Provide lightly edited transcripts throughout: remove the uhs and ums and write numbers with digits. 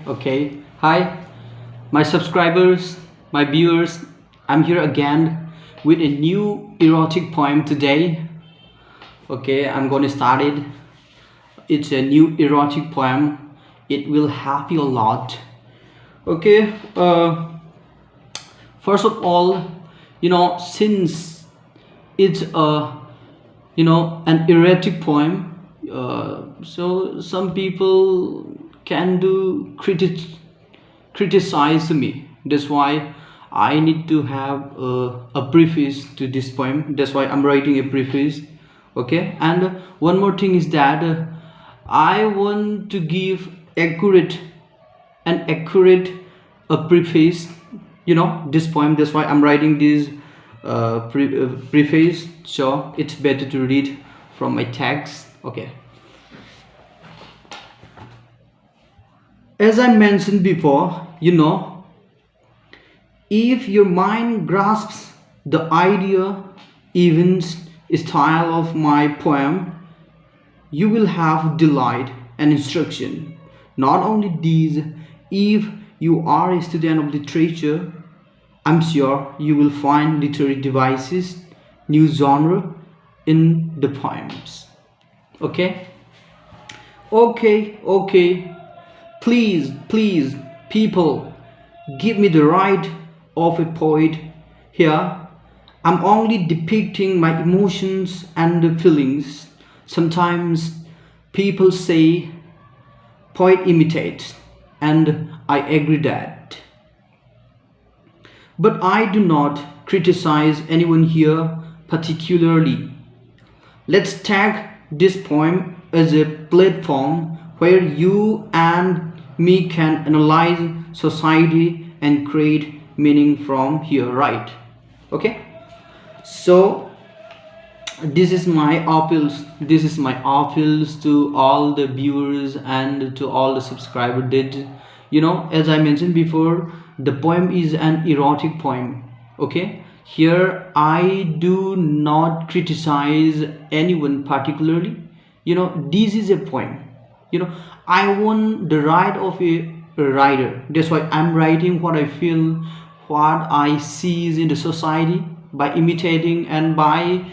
Okay, hi, my subscribers, my viewers. I'm here again with a new erotic poem today. Okay, I'm going to start it. It's a new erotic poem. It will help you a lot. Okay, first of all, since it's an erotic poem, so some people can do criticize me. That's why I need to have a preface to this poem. That's why I'm writing a preface. Okay, and one more thing is that I want to give accurate a preface, this poem. That's why I'm writing this preface, so it's better to read from my text. Okay, as I mentioned before, if your mind grasps the idea, events, style of my poem, you will have delight and instruction. Not only these, if you are a student of literature, I'm sure you will find literary devices, new genre in the poems. Okay? Okay. Please, people, give me the right of a poet here. I'm only depicting my emotions and the feelings. Sometimes people say poet imitates, and I agree that. But I do not criticize anyone here particularly. Let's take this poem as a platform where you and me can analyze society and create meaning from here, right? Okay, so this is my appeals to all the viewers and to all the subscribers that, as I mentioned before, the poem is an erotic poem. Okay, here I do not criticize anyone particularly. This is a poem. I want the right of a writer. That's why I'm writing what I feel, what I see in the society, by imitating and by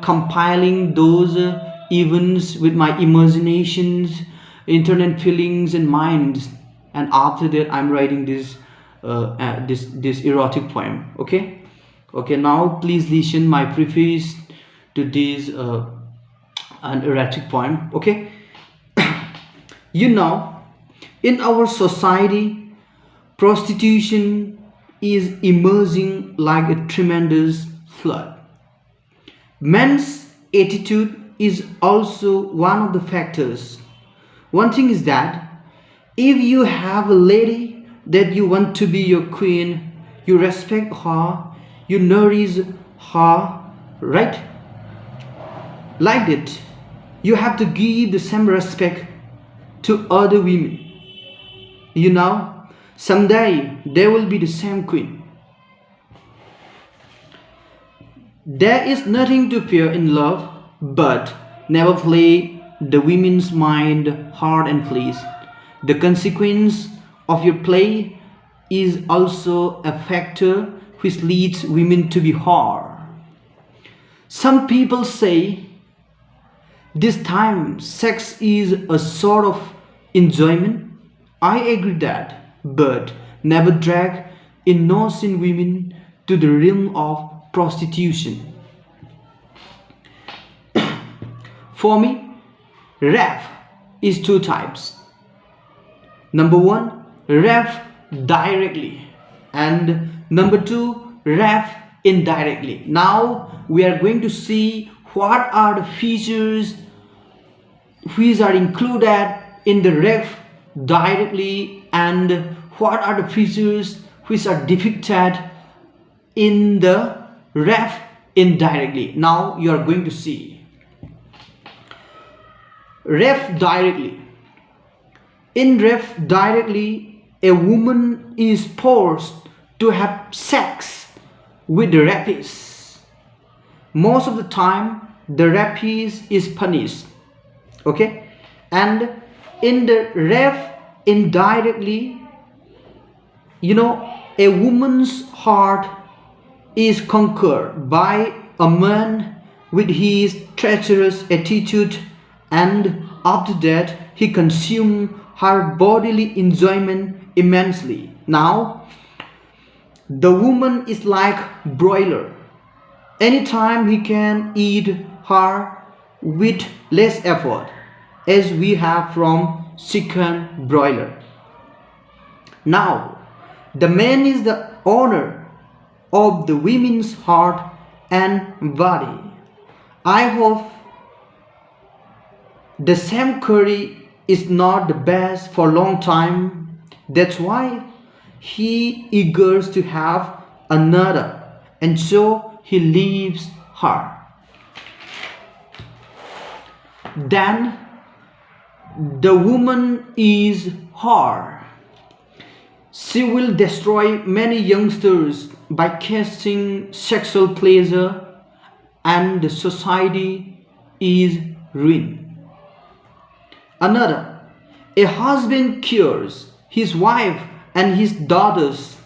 compiling those events with my imaginations, internet feelings and minds. And after that I'm writing this this erotic poem. Okay, now please listen my preface to this an erotic poem. Okay. In our society, prostitution is emerging like a tremendous flood. Men's attitude is also one of the factors. One thing is that if you have a lady that you want to be your queen, you respect her, you nourish her, right? Like that, you have to give the same respect to other women. Someday there will be the same queen. There is nothing to fear in love, but never play the women's mind hard and fleece. The consequence of your play is also a factor which leads women to be hard. Some people say this time sex is a sort of enjoyment. I agree that, but never drag innocent women to the realm of prostitution. For me, rape is two types. Number one, rape directly, and number two, rape indirectly. Now we are going to see what are the features which are included in the rape directly and what are the features which are depicted in the rape indirectly. Now you are going to see rape directly. In rape directly, a woman is forced to have sex with the rapist. Most of the time the rapist is punished. Okay, and in the rape indirectly, a woman's heart is conquered by a man with his treacherous attitude, and after that he consumes her bodily enjoyment immensely. Now the woman is like broiler. Anytime he can eat her with less effort, as we have from chicken broiler. Now the man is the owner of the women's heart and body. I hope the same curry is not the best for a long time. That's why he eagers to have another, and so he leaves her. Then the woman is her. She will destroy many youngsters by casting sexual pleasure, and the society is ruined. Another, a husband cures his wife and his daughters,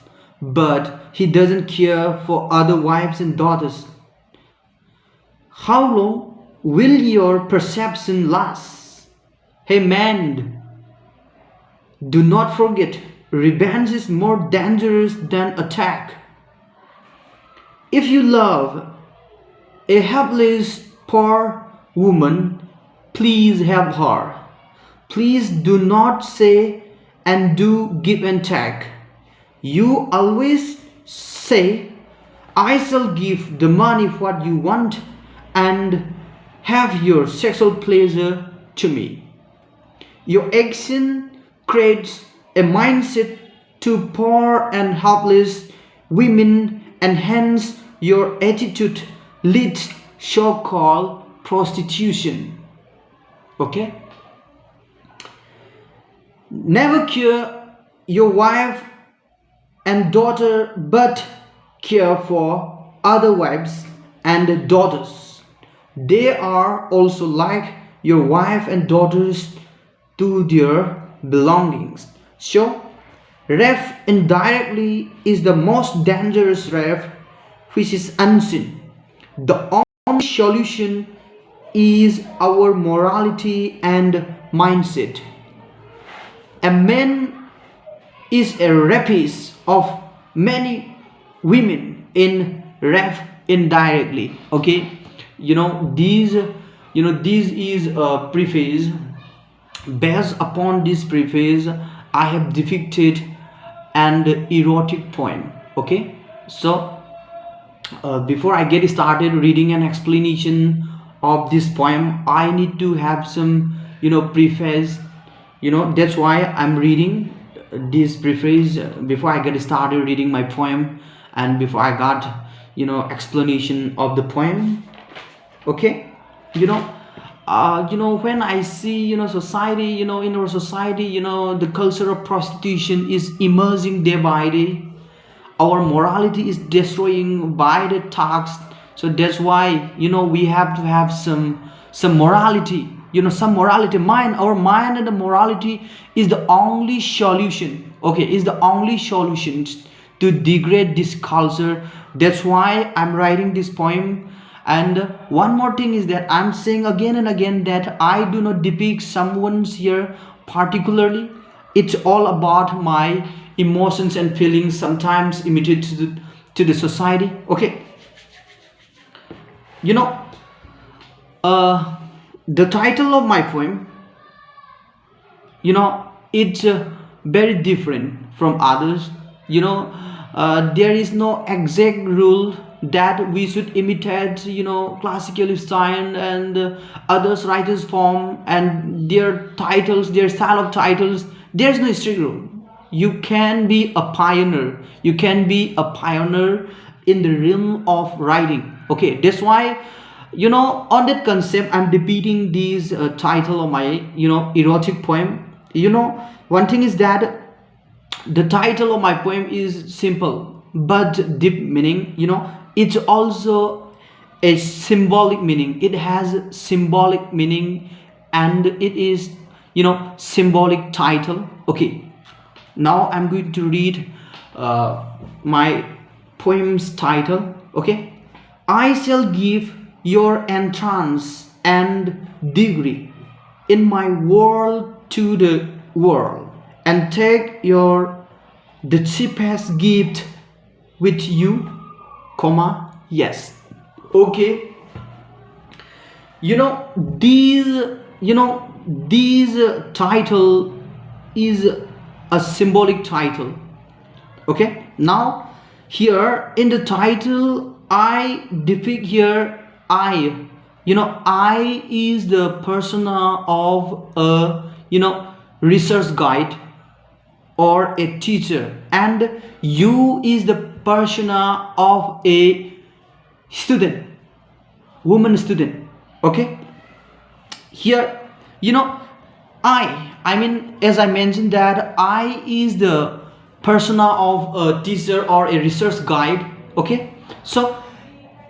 but he doesn't care for other wives and daughters. How long will your perception last? Hey man, do not forget, revenge is more dangerous than attack. If you love a helpless poor woman, please help her. Please do not say and do give and take. You always say, I shall give the money what you want and have your sexual pleasure to me. Your action creates a mindset to poor and helpless women, and hence your attitude leads so-called prostitution. Okay? Never care your wife and daughter, but care for other wives and daughters. They are also like your wife and daughters to their belongings. So, rape indirectly is the most dangerous rape, which is unseen. The only solution is our morality and mindset. A man is a rapist of many women in rape indirectly. Okay, these is a preface. Based upon this preface, I have depicted an erotic poem. Okay, so before I get started reading an explanation of this poem, I need to have some preface. That's why I'm reading this preface before I get started reading my poem, and before I got explanation of the poem. Okay, when I see society, in our society, the culture of prostitution is emerging day by day. Our morality is destroying by the tax. So that's why we have to have some morality. Some morality. Our mind and the morality is the only solution. Okay, is the only solution to degrade this culture. That's why I'm writing this poem. And one more thing is that I'm saying again and again that I do not depict someone's here particularly. It's all about my emotions and feelings, sometimes imitated to the society. Okay, the title of my poem, it's very different from others. There is no exact rule that we should imitate classical style and others writers form and their titles, their style of titles. There's no strict rule. You can be a pioneer. You can be a pioneer in the realm of writing. Okay, that's why on that concept I'm debating this title of my erotic poem. One thing is that the title of my poem is simple but deep meaning. It's also a symbolic meaning. It has symbolic meaning, and it is symbolic title. Okay, now I'm going to read my poem's title. Okay, I shall give your entrance and degree in my world to the world, and take your the cheapest gift with you, comma, yes. Okay, you know these these title is a symbolic title. Okay, now here in the title I depict here I, I is the persona of a research guide or a teacher, and you is the persona of a student, woman student. Okay, here I mean, as I mentioned that I is the persona of a teacher or a research guide. Okay, so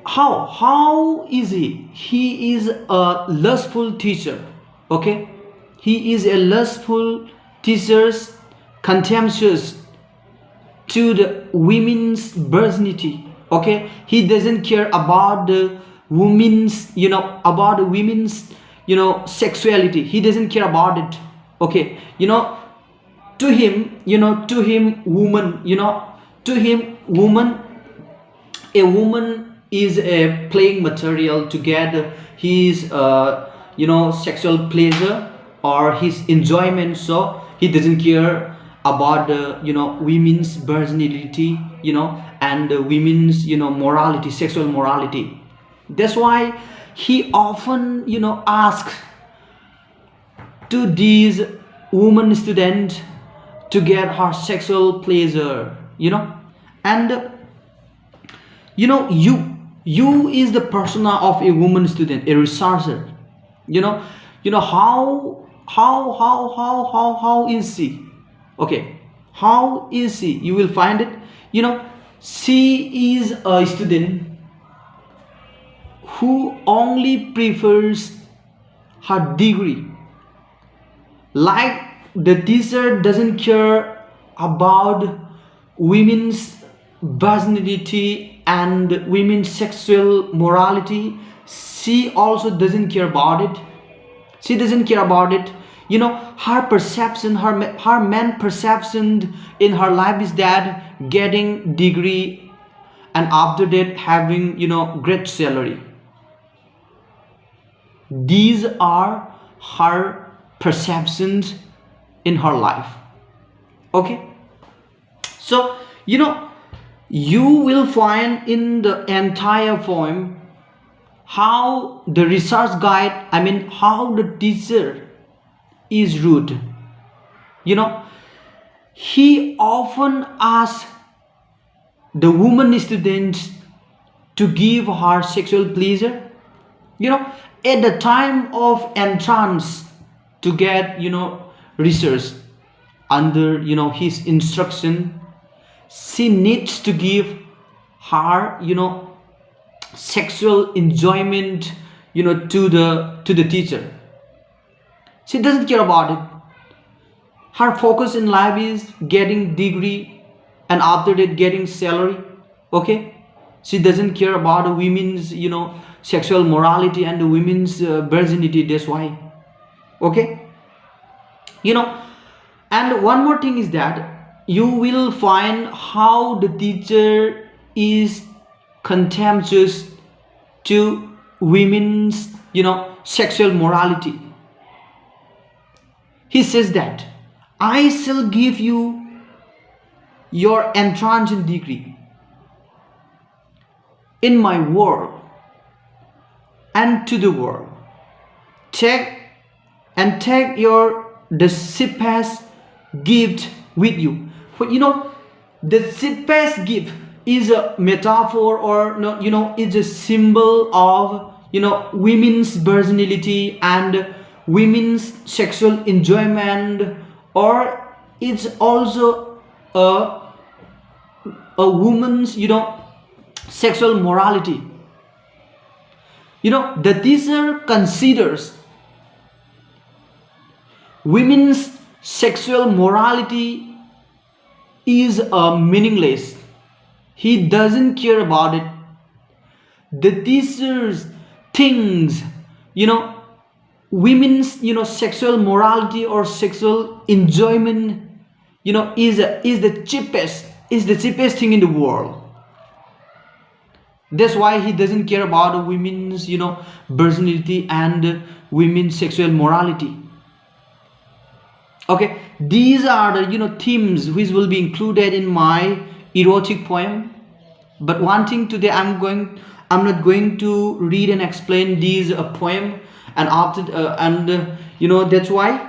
how is he is a lustful teacher. Okay, he is a lustful teacher's contemptuous to the women's virginity. Okay, he doesn't care about the women's about the women's sexuality. He doesn't care about it. Okay, to him woman, to him woman, a woman is a playing material to get his sexual pleasure or his enjoyment. So he doesn't care about the women's virginity, and the women's morality, sexual morality. That's why he often asks to these woman student to get her sexual pleasure, and you is the persona of a woman student, a researcher. How is she? Okay, how is she? You will find it. She is a student who only prefers her degree. Like the teacher doesn't care about women's virginity and women's sexual morality, she also doesn't care about it. She doesn't care about it. Her perception, her main perception in her life is that getting degree, and after that having great salary. These are her perceptions in her life. Okay, so you will find in the entire poem how the research guide, I mean how the teacher is rude. He often asks the woman students to give her sexual pleasure, at the time of entrance, to get research under his instruction. She needs to give her sexual enjoyment to the teacher. She doesn't care about it. Her focus in life is getting degree, and after that getting salary. Okay, she doesn't care about the women's sexual morality and the women's virginity. That's why. Okay, and one more thing is that you will find how the teacher is contemptuous to women's sexual morality. He says that I shall give you your entrance degree in my world and to the world. Take your the cheapest gift with you. But the cheapest gift is a metaphor, or no, it's a symbol of women's virginity and women's sexual enjoyment, or it's also a woman's sexual morality. The teacher considers women's sexual morality is meaningless. He doesn't care about it. The teachers thinks, you know, women's, sexual morality or sexual enjoyment, is the cheapest thing in the world. That's why he doesn't care about women's, virginity and women's sexual morality. Okay, these are the themes which will be included in my erotic poem. But one thing today, I'm not going to read and explain these poem, and after that's why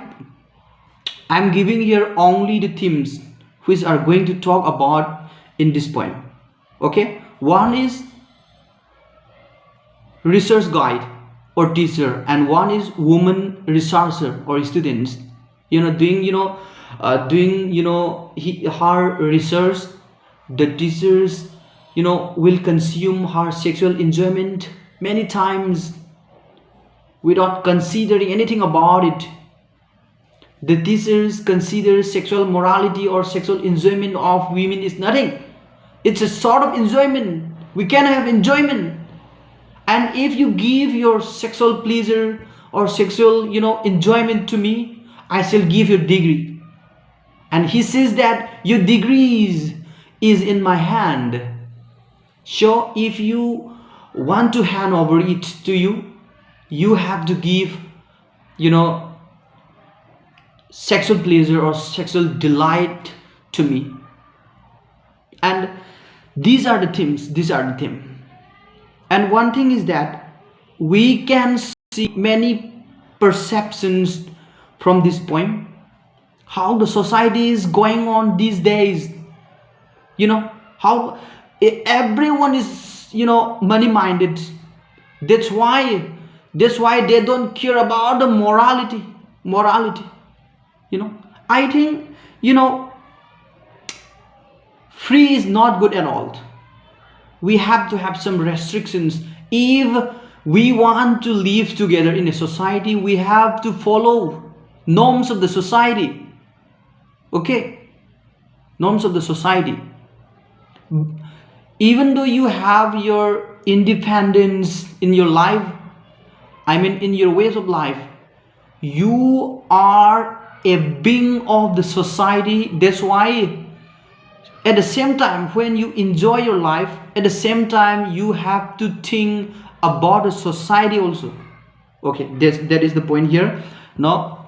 I'm giving here only the themes which are going to talk about in this poem. Okay, one is research guide or teacher, and one is woman researcher or students, her research. The teachers, will consume her sexual enjoyment many times without considering anything about it. The teachers consider sexual morality or sexual enjoyment of women is nothing. It's a sort of enjoyment. We can have enjoyment. And if you give your sexual pleasure or sexual, enjoyment to me, I shall give you degree. And he says that your degree is in my hand. So if you want to hand over it to you, you have to give, sexual pleasure or sexual delight to me. And these are the themes. And one thing is that we can see many perceptions from this poem, how the society is going on these days, how everyone is, money minded. That's why they don't care about the morality. I think, free is not good at all. We have to have some restrictions. If we want to live together in a society, we have to follow norms of the society. Okay, norms of the society. Even though you have your independence in your life, in your ways of life, you are a being of the society. That's why at the same time, when you enjoy your life, at the same time you have to think about the society also. Okay, that is the point here. Now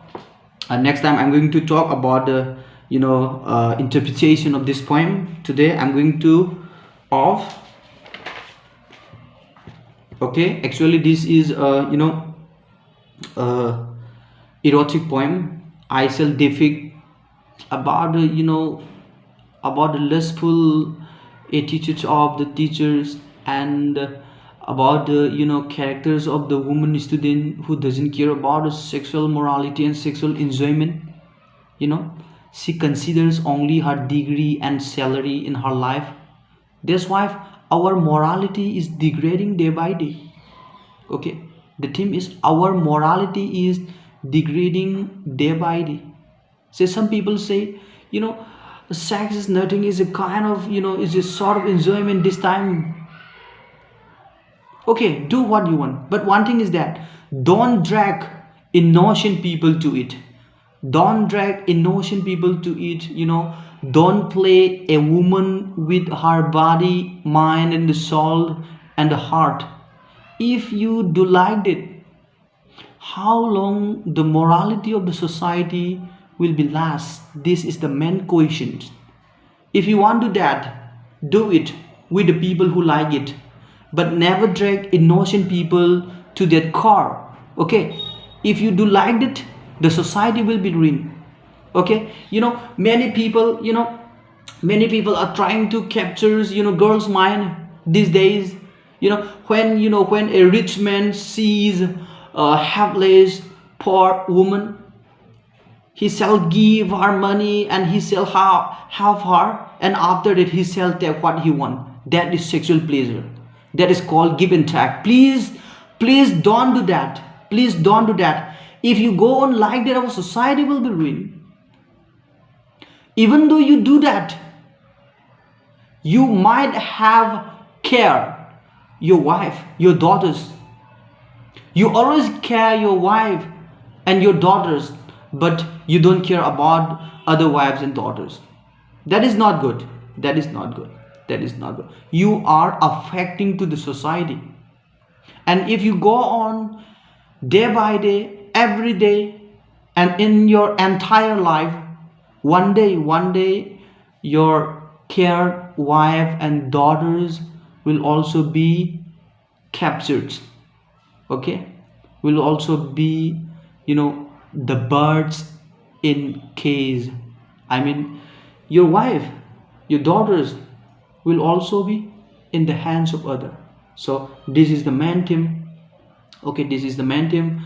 next time I'm going to talk about the interpretation of this poem. Today I'm going to off. Okay, actually this is erotic poem. I shall depict about the about the lustful attitudes of the teachers, and about the characters of the woman student who doesn't care about the sexual morality and sexual enjoyment. She considers only her degree and salary in her life. That's why our morality is degrading day by day. Okay, the theme is our morality is degrading day by day. So some people say, sex is nothing, is a kind of, is a sort of enjoyment this time. Okay, do what you want, but one thing is that don't drag innocent people to it. Don't drag innocent people to it. Don't play a woman with her body, mind, and the soul and the heart. If you do like it, how long the morality of the society will be last? This is the main question. If you want to do that, do it with the people who like it, but never drag innocent people to that car. Okay, if you do like it, the society will be ruined. Okay, many people are trying to capture girls' mind these days. When a rich man sees a helpless poor woman, he shall give her money and he shall have her, and after that he shall take what he wants. That is sexual pleasure. That is called give and take. Please don't do that. Please don't do that. If you go on like that, our society will be ruined. Even though you do that, you might have care your wife, your daughters. You always care your wife and your daughters, but you don't care about other wives and daughters. That is not good. That is not good. That is not good. You are affecting to the society. And if you go on day by day, every day, and in your entire life, one day, your care wife and daughters will also be captured. Okay, will also be, the birds in cage. I mean, your wife, your daughters will also be in the hands of other. So this is the main theme. Okay, this is the main theme.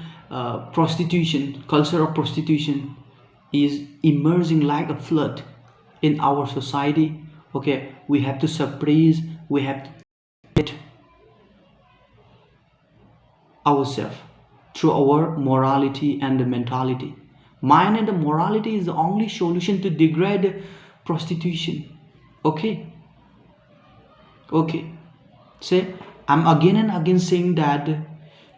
Prostitution, culture of prostitution is emerging like a flood in our society. Okay, we have to suppress, we have to get ourselves through our morality and the mentality. Mind and the morality is the only solution to degrade prostitution. Okay, okay. Say, I'm again and again saying that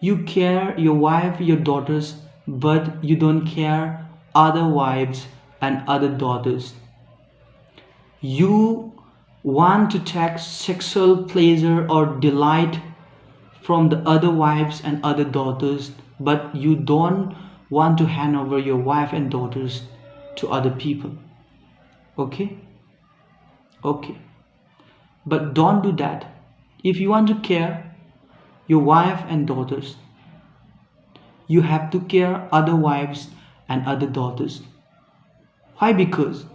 you care your wife, your daughters, but you don't care other wives and other daughters. You want to take sexual pleasure or delight from the other wives and other daughters, but you don't want to hand over your wife and daughters to other people. Okay, okay, but don't do that. If you want to care your wife and daughters, you have to care other wives and other daughters. Why? Because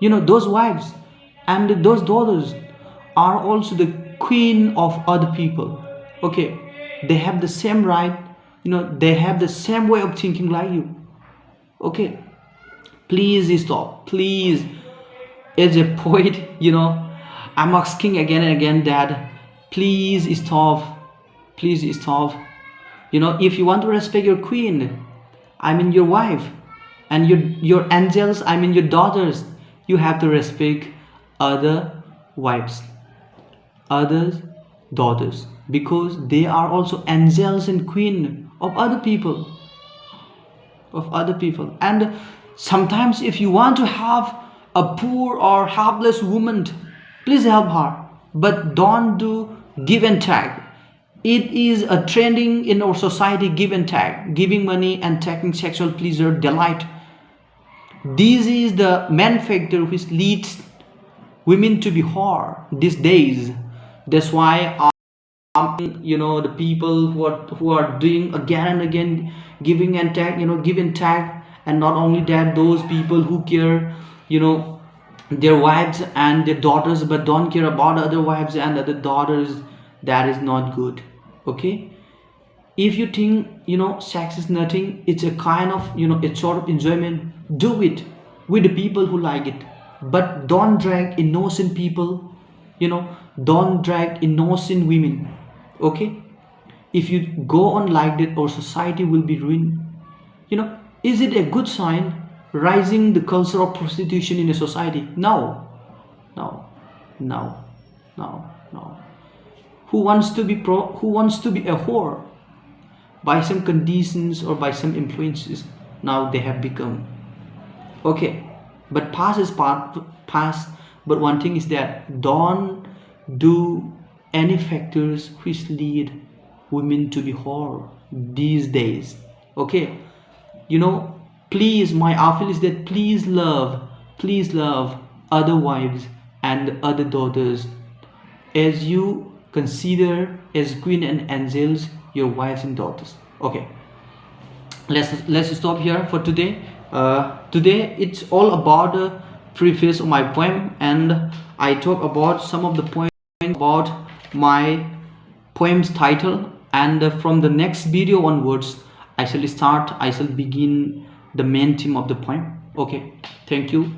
those wives and those daughters are also the queen of other people. Okay, they have the same right, they have the same way of thinking like you. Okay, please stop, please. As a poet, I'm asking again and again that please stop, please stop. If you want to respect your queen, I mean your wife, and your angels, I mean your daughters, you have to respect other wives, other daughters, because they are also angels and queen of other people, and sometimes if you want to have a poor or helpless woman, please help her, but don't do give and take. It is a trending in our society, give and take, giving money and taking sexual pleasure, delight. This is the main factor which leads women to be whore these days. That's why the people who are doing again and again giving and take, give and take. And not only that, those people who care their wives and their daughters but don't care about other wives and other daughters, that is not good. Okay, if you think sex is nothing, it's a kind of it's sort of enjoyment, do it with the people who like it, but don't drag innocent people, don't drag innocent women. Okay, if you go on like that, our society will be ruined. Is it a good sign rising the culture of prostitution in a society? No, no, no, no, no. Who wants to be a whore by some conditions or by some influences? Now they have become. Okay, but past is past. But one thing is that don't do any factors which lead women to be whore these days. Okay, please, my appeal is that please love other wives and other daughters as you consider as queen and angels your wives and daughters. Okay, let's stop here for today. Today it's all about the preface of my poem, and I talk about some of the points about my poem's title, and from the next video onwards I shall begin the main theme of the poem. Okay, thank you.